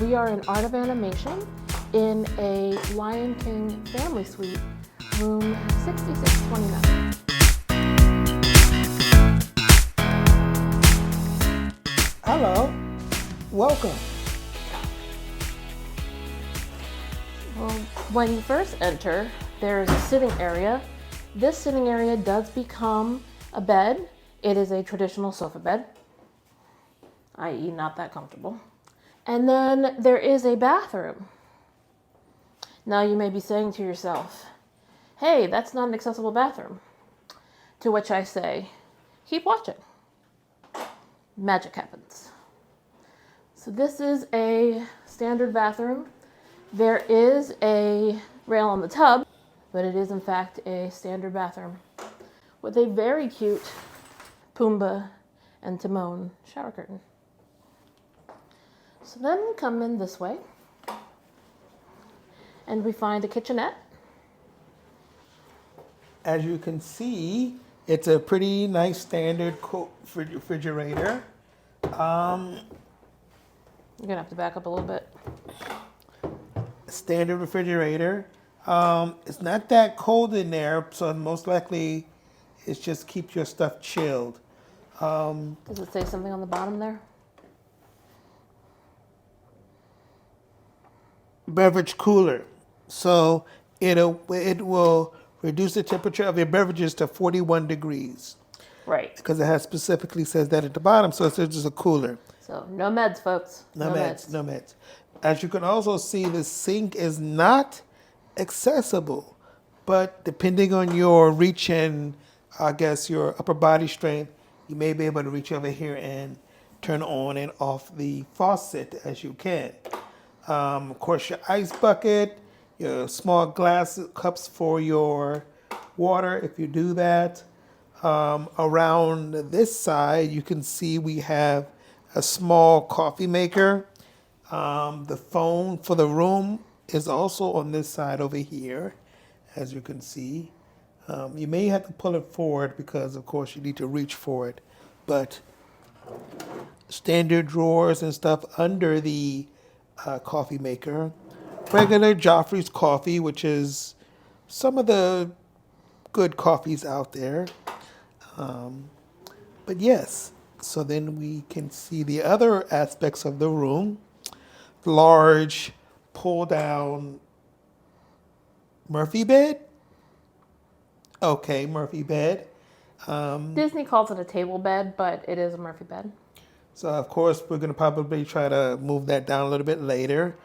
We are in Art of Animation in a Lion King family suite, room 6629. Hello, welcome. Well, when you first enter, there is a sitting area. This sitting area does become a bed. It is a traditional sofa bed, i.e. not that comfortable. And then there is a bathroom. Now you may be saying to yourself, hey, that's not an accessible bathroom. To which I say, keep watching. Magic happens. So this is a standard bathroom. There is a rail on the tub, but it is in fact a standard bathroom with a very cute Pumbaa and Timon shower curtain. So then we come in this way and we find a kitchenette. As you can see, it's a pretty nice standard refrigerator. You're gonna have to back up a little bit. Standard refrigerator. It's not that cold in there, so most likely it's just keep your stuff chilled. Does it say something on the bottom there? Beverage cooler. So it will reduce the temperature of your beverages to 41 degrees. Right. Because it has specifically says that at the bottom, so it's just a cooler. So no meds, folks. No meds. As you can also see, the sink is not accessible, but depending on your reach and I guess your upper body strength, you may be able to reach over here and turn on and off the faucet as you can. Of course, your ice bucket, your small glass cups for your water if you do that. Around this side, you can see we have a small coffee maker. The phone for the room is also on this side over here, as you can see. You may have to pull it forward because, of course, you need to reach for it. But standard drawers and stuff under the coffee maker. Regular Joffrey's coffee, which is some of the good coffees out there. But yes, so then we can see the other aspects of the room. Large pull-down Murphy bed. Okay, Murphy bed. Disney calls it a table bed, but it is a Murphy bed. So of course we're going to probably try to move that down a little bit later.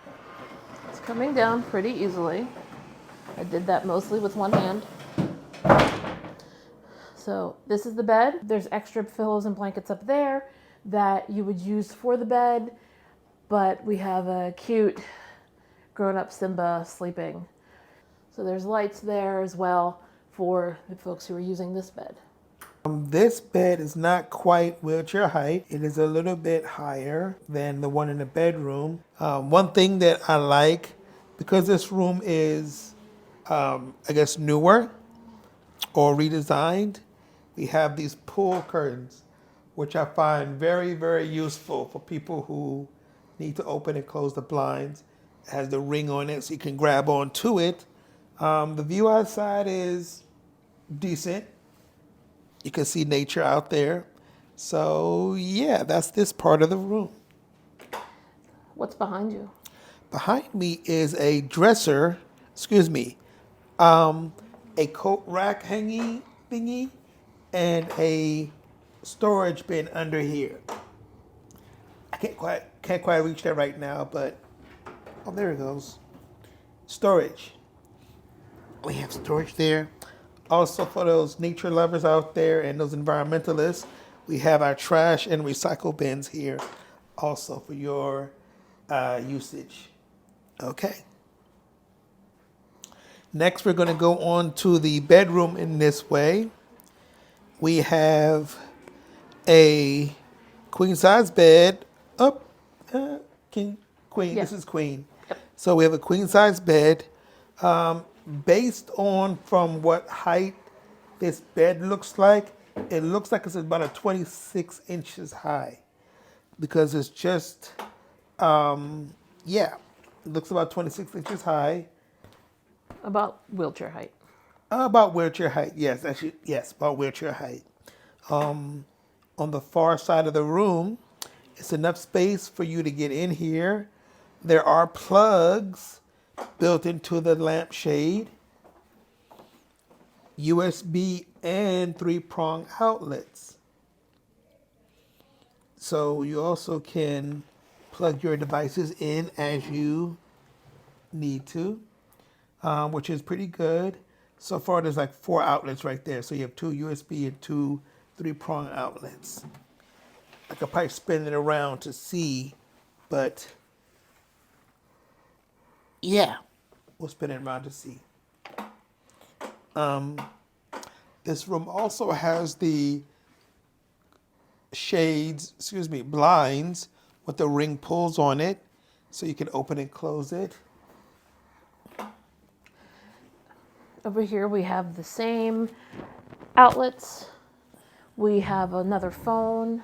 It's coming down pretty easily. I did that mostly with one hand. So this is the bed. There's extra pillows and blankets up there that you would use for the bed, but we have a cute grown-up Simba sleeping. So there's lights there as well for the folks who are using this bed. This bed is not quite wheelchair height. It is a little bit higher than the one in the bedroom. One thing that I like, because this room is, I guess, newer or redesigned, we have these pull curtains, which I find very, very useful for people who need to open and close the blinds. It has the ring on it so you can grab onto it. The view outside is decent. You can see nature out there. So yeah, that's this part of the room. What's behind you? Behind me is a dresser, a coat rack hanging thingy and a storage bin under here. I can't quite reach that right now, but oh, there it goes. Storage. We have storage there. Also, for those nature lovers out there and those environmentalists, we have our trash and recycle bins here also for your usage. Okay. Next, we're going to go on to the bedroom in this way. We have a queen-size bed. Queen. Yeah. This is queen. Yep. So we have a queen-size bed. Based on from what height this bed looks like, it looks like it's about a 26 inches high because it's just Yeah, it looks about 26 inches high. About wheelchair height. About wheelchair height, yes. Actually, yes, about wheelchair height. On the far side of the room, it's enough space for you to get in here. There are plugs built into the lampshade, USB and three-prong outlets. So you also can plug your devices in as you need to, which is pretty good. So far, there's like 4 outlets right there. So you have 2 USB and 2 three-prong outlets. I could probably spin it around to see, but yeah, we'll spin it around to see. This room also has the blinds with the ring pulls on it, so you can open and close it. Over here we have the same outlets. We have another phone.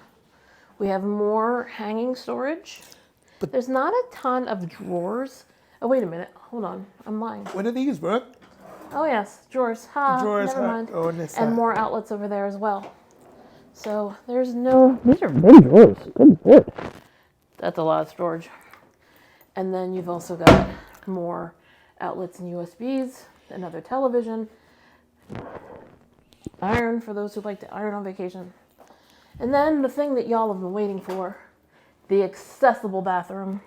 We have more hanging storage. But there's not a ton of drawers. Oh, wait a minute. Hold on. I'm lying. What are these, Brooke? Oh, yes. Drawers. Ha. Drawers. Never mind. Oh, on this and side. more outlets over there as well. So there's no... These are big drawers. Good lord. That's a lot of storage. And then you've also got more outlets and USBs, another television, iron for those who like to iron on vacation. And then the thing that y'all have been waiting for, the accessible bathroom.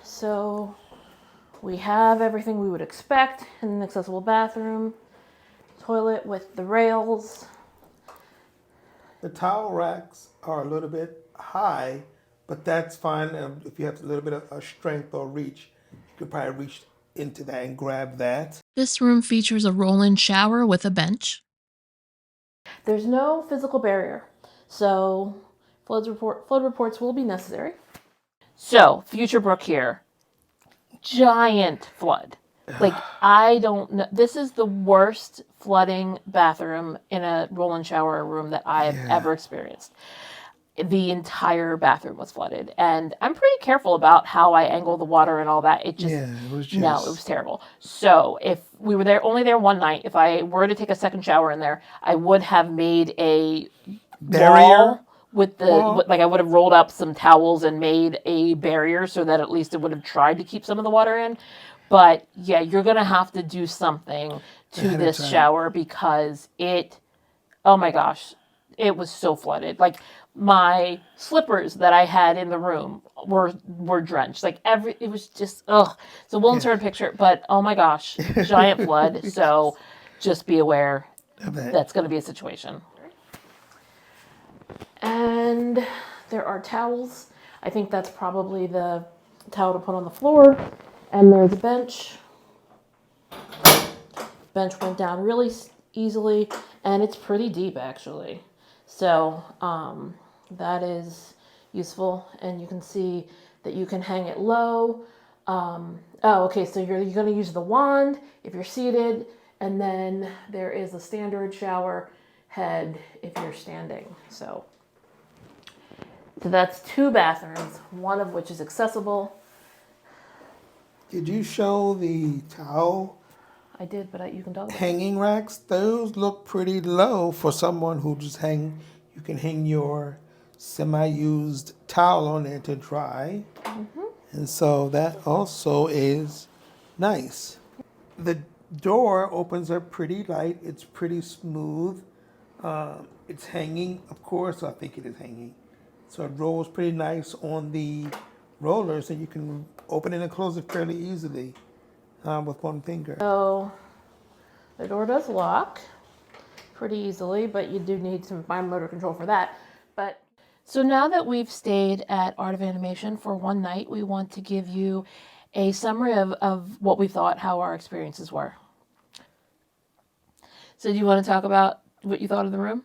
So we have everything we would expect in an accessible bathroom. Toilet with the rails. The towel racks are a little bit high, but that's fine. If you have a little bit of strength or reach, you could probably reach into that and grab that. This room features a roll-in shower with a bench. There's no physical barrier, so flood reports will be necessary. So, future Brooke here. Giant flood. Like, I don't know. This is the worst flooding bathroom in a roll-in shower room that I have ever experienced. The entire bathroom was flooded, and I'm pretty careful about how I angle the water and all that. It was terrible. So if we were only there one night, if I were to take a second shower in there, I would have made a barrier with I would have rolled up some towels and made a barrier so that at least it would have tried to keep some of the water in. But yeah, you're gonna have to do something to this shower because oh my gosh, it was so flooded. Like, my slippers that I had in the room were drenched. Like, it was just, ugh. So we'll insert a picture, but oh my gosh, giant flood. So just be aware that's going to be a situation. And there are towels. I think that's probably the towel to put on the floor. And there's a bench. Bench went down really easily, and it's pretty deep actually. So that is useful, and you can see that you can hang it low. Okay, so you're going to use the wand if you're seated, and then there is a standard shower head if you're standing. So that's 2 bathrooms, one of which is accessible. Did you show the towel? I did, but you can talk about hanging racks. Those look pretty low for someone who just you can hang your semi-used towel on there to dry. Mm-hmm. And so that also is nice. The door opens up pretty light. It's pretty smooth. It's hanging, of course. I think it is hanging. So it rolls pretty nice on the rollers, and you can open it and close it fairly easily. With one finger. So the door does lock pretty easily, but you do need some fine motor control for that. But so now that we've stayed at Art of Animation for one night, we want to give you a summary of what we thought, how our experiences were. So do you want to talk about what you thought of the room?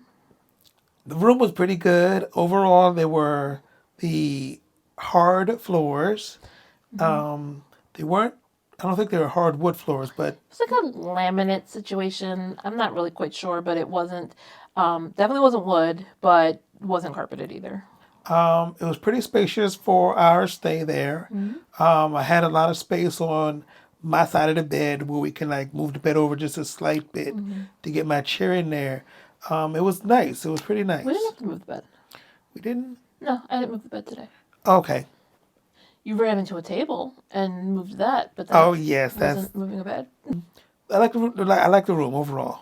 The room was pretty good. Overall, there were the hard floors. Mm-hmm. I don't think they were hardwood floors, but it's like a laminate situation. I'm not really quite sure, but it wasn't, definitely wasn't wood, but wasn't carpeted either. It was pretty spacious for our stay there. I had a lot of space on my side of the bed where we can like move the bed over just a slight bit to get my chair in there. It was nice. It was pretty We didn't nice. have to move the bed. We didn't. No, I didn't move the bed today. Okay. You ran into a table and moved that, but that Oh yes, that's. wasn't moving a bed. I like the I like the room overall.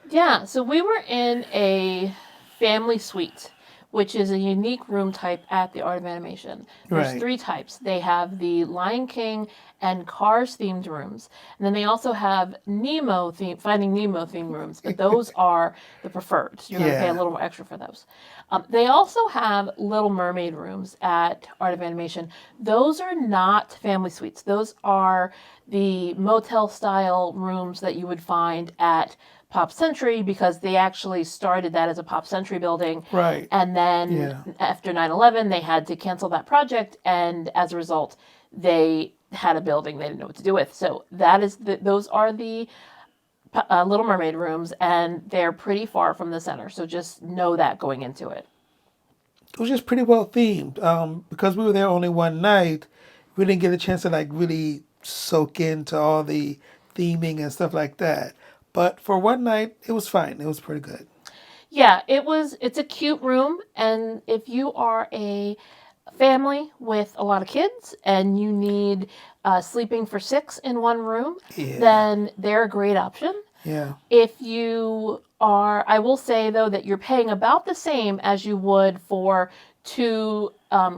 Yeah, so we were in a family suite, which is a unique room type at the Art of Animation. There's Right. 3 types. They have the Lion King and Cars themed rooms, and then they also have Finding Nemo themed rooms, but those are the preferred. So you're going to pay a Yeah. little more extra for those. They also have Little Mermaid rooms at Art of Animation. Those are not family suites. Those are the motel style rooms that you would find at Pop Century, because they actually started that as a Pop Century building. Right. And then Yeah. after 9/11, they had to cancel that project. And as a result, they had a building they didn't know what to do with. So those are the Little Mermaid rooms, and they're pretty far from the center. So just know that going into it. It was just pretty well themed. Because we were there only one night, we didn't get a chance to like really soak into all the theming and stuff like that. But for one night, it was fine. It was pretty good. Yeah, it's a cute room, and if you are a family with a lot of kids and you need sleeping for 6 in one room, Yeah. then they're a great option. Yeah. If you are, I will say though that you're paying about the same as you would for 2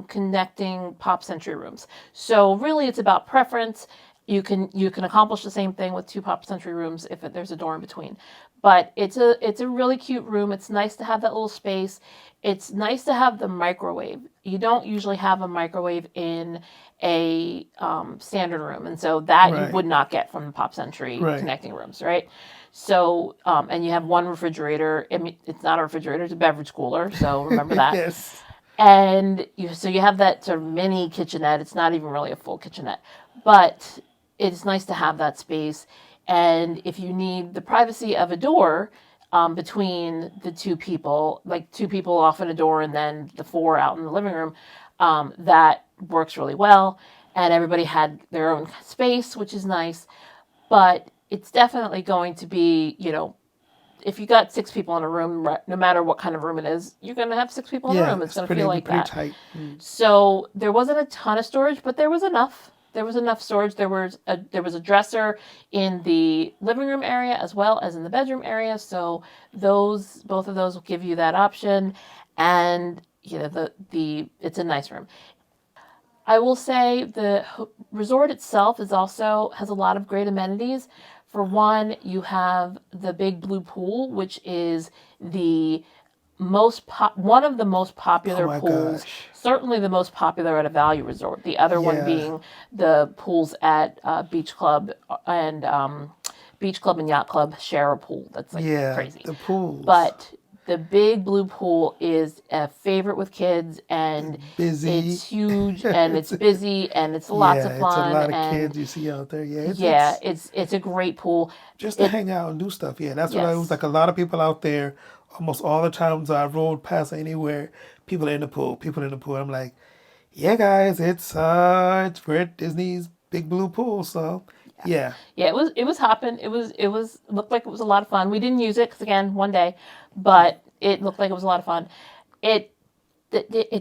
connecting Pop Century rooms. So really, it's about preference. You can accomplish the same thing with 2 Pop Century rooms if there's a door in between. But it's a really cute room. It's nice to have that little space. It's nice to have the microwave. You don't usually have a microwave in a standard room, and so that Right. you would not get from the Pop Century Right. connecting rooms, right? So, and you have one refrigerator. I mean, it's not a refrigerator; it's a beverage cooler. So remember that. Yes. And you have that sort of mini kitchenette. It's not even really a full kitchenette, but it's nice to have that space. And if you need the privacy of a door between the 2 people, like 2 people off in a door and then the 4 out in the living room, that works really well. And everybody had their own space, which is nice. But it's definitely going to be, if you got 6 people in a room, no matter what kind of room it is, you're going to have 6 people in a Yeah. room. It's going to feel like pretty that. tight. So there wasn't a ton of storage, but there was enough. There was enough storage. There was a dresser in the living room area as well as in the bedroom area. So both of those will give you that option, and it's a nice room. I will say the resort itself has a lot of great amenities. For one, you have the big blue pool, which is the one of the most popular Oh my pools, gosh. certainly the most popular at a value resort. The other one Yeah. being the pools at Beach Club and Yacht Club share a pool. That's like Yeah. crazy. The pools. But the big blue pool is a favorite with kids, and busy. it's huge and it's busy and it's lots of fun. It's a lot of and kids you see out there. Yeah. it's a great pool. Just to hang out and do stuff. Yeah, that's what I Yes. was like. A lot of people out there. Almost all the times I rode past anywhere, people in the pool. People in the pool. I'm like, yeah, guys, we're at Disney's big blue pool. So, yeah. Yeah, it was hopping. It looked like it was a lot of fun. We didn't use it because again, one day, but it looked like it was a lot of fun. It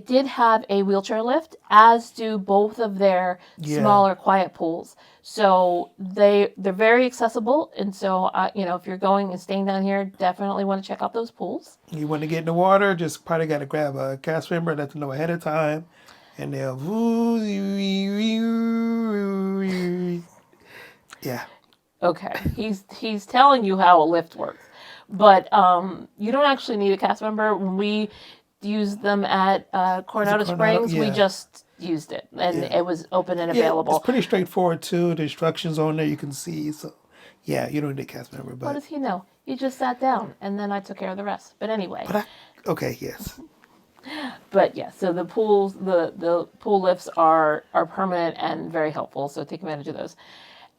did have a wheelchair lift, as do both of their Yeah. smaller quiet pools. So they're very accessible, and so if you're going and staying down here, definitely want to check out those pools. You want to get in the water, just probably got to grab a cast member, let them know ahead of time, and they'll. Yeah. Okay, he's telling you how a lift works, but you don't actually need a cast member. When we used them at Coronado Springs, we Yeah. just used it, and Yeah. it was open and Yeah, available. it's pretty straightforward too. The instructions on there you can see. So, yeah, you don't need a cast member, What but does he know? He just sat down, and then I took care of the rest. But anyway, okay, yes, but yeah. So the pools, the pool lifts are permanent and very helpful. So take advantage of those.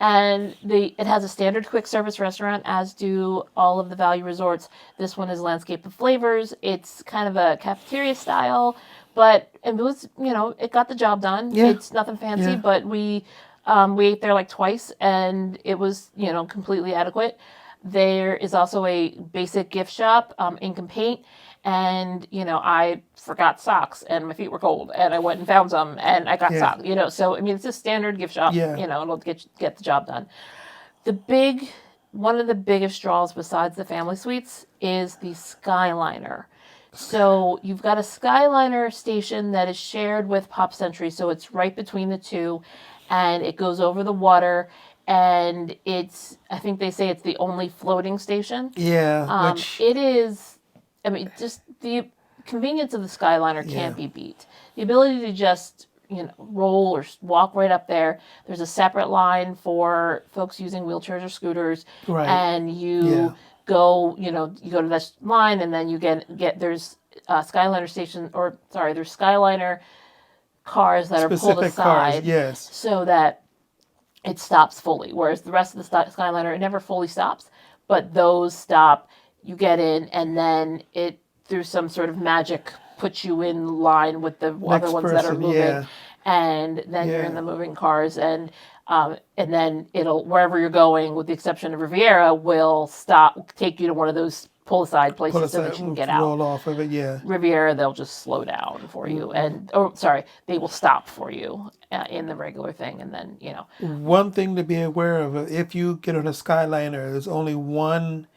And it has a standard quick service restaurant, as do all of the value resorts. This one is Landscape of Flavors. It's kind of a cafeteria style, but it was, it got the job done. Yeah. It's nothing fancy, Yeah. but we ate there like twice, and it was, completely adequate. There is also a basic gift shop, ink and paint. And, I forgot socks and my feet were cold and I went and found some and I got socks, so, I mean, it's a standard gift shop, it'll get the job done. One of the biggest draws besides the family suites is the SkyLiner. So you've got a SkyLiner station that is shared with Pop Century. So it's right between the two and it goes over the water. And I think they say it's the only floating station. Yeah. It is. I mean, just the convenience of the SkyLiner can't be beat. The ability to just, roll or walk right up there. There's a separate line for folks using wheelchairs or scooters. Right. And you go, you go to this line and then you get there's SkyLiner station, there's SkyLiner cars that are pulled aside. Yes. So that it stops fully. Whereas the rest of the SkyLiner, it never fully stops. But those stop. You get in, and then it, through some sort of magic, puts you in line with the other ones that are moving. And then you're in the moving cars, and then it'll, wherever you're going, with the exception of Riviera, will take you to one of those pull-aside places so that you can get out. Roll off of it, yeah. Riviera, they'll just slow down for you, they will stop for you in the regular thing, and then, One thing to be aware of, if you get on a SkyLiner, there's only one,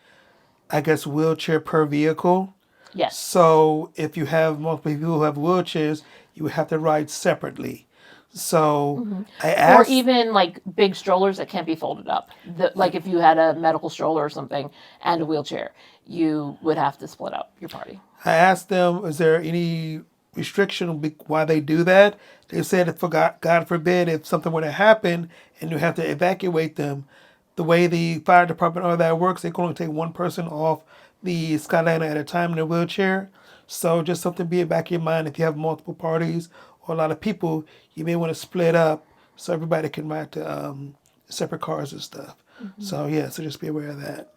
I guess, wheelchair per vehicle. Yes. So if you have multiple people who have wheelchairs, you would have to ride separately. So I asked, or even like big strollers that can't be folded up. Like if you had a medical stroller or something and a wheelchair, you would have to split up your party. I asked them, is there any restriction why they do that? They said, if God forbid, if something were to happen and you have to evacuate them, the way the fire department or that works, they can only take one person off the SkyLiner at a time in a wheelchair. So just something to be in the back of your mind. If you have multiple parties or a lot of people, you may want to split up so everybody can ride to separate cars and stuff. So so just be aware of that.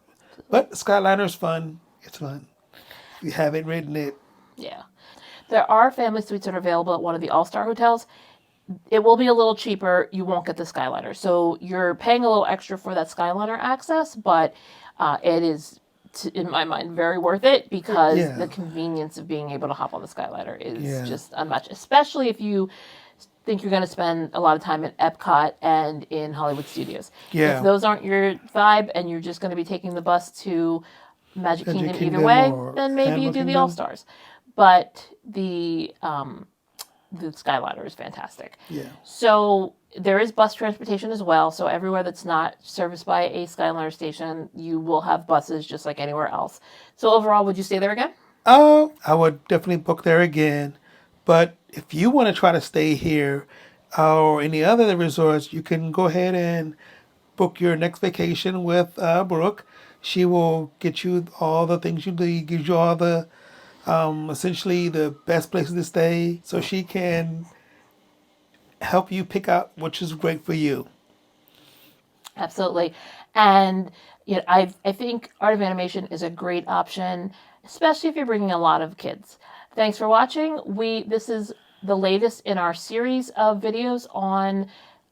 But SkyLiner is fun. It's fun. If you haven't ridden it. Yeah. There are family suites that are available at one of the All-Star hotels. It will be a little cheaper. You won't get the SkyLiner. So you're paying a little extra for that SkyLiner access, but it is, in my mind, very worth it because the convenience of being able to hop on the SkyLiner is just unmatched, especially if you think you're going to spend a lot of time at Epcot and in Hollywood Studios. Yeah. If those aren't your vibe and you're just going to be taking the bus to Magic Kingdom either Kingdom way, or then maybe you Animal do the Kingdom. All-Stars. But the SkyLiner is fantastic. Yeah. So there is bus transportation as well. So everywhere that's not serviced by a SkyLiner station, you will have buses just like anywhere else. So overall, would you stay there again? I would definitely book there again. But if you want to try to stay here or any other resorts, you can go ahead and book your next vacation with Brooke. She will get you all the things you need, gives you all the essentially the best places to stay, so she can help you pick out which is great for you. Absolutely. And I think Art of Animation is a great option, especially if you're bringing a lot of kids. Thanks for watching. This is the latest in our series of videos on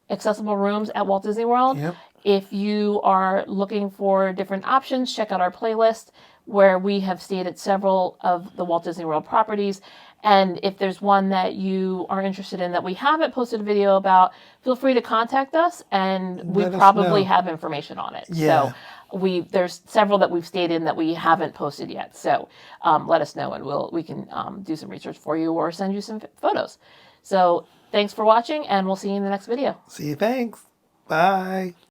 accessible rooms at Walt Disney World. Yep. If you are looking for different options, check out our playlist where we have stayed at several of the Walt Disney World properties. And if there's one that you are interested in that we haven't posted a video about, feel free to contact us and we probably have information on it. Yeah. So there's several that we've stayed in that we haven't posted yet. So let us know and we can do some research for you or send you some photos. So thanks for watching and we'll see you in the next video. See you. Thanks. Bye.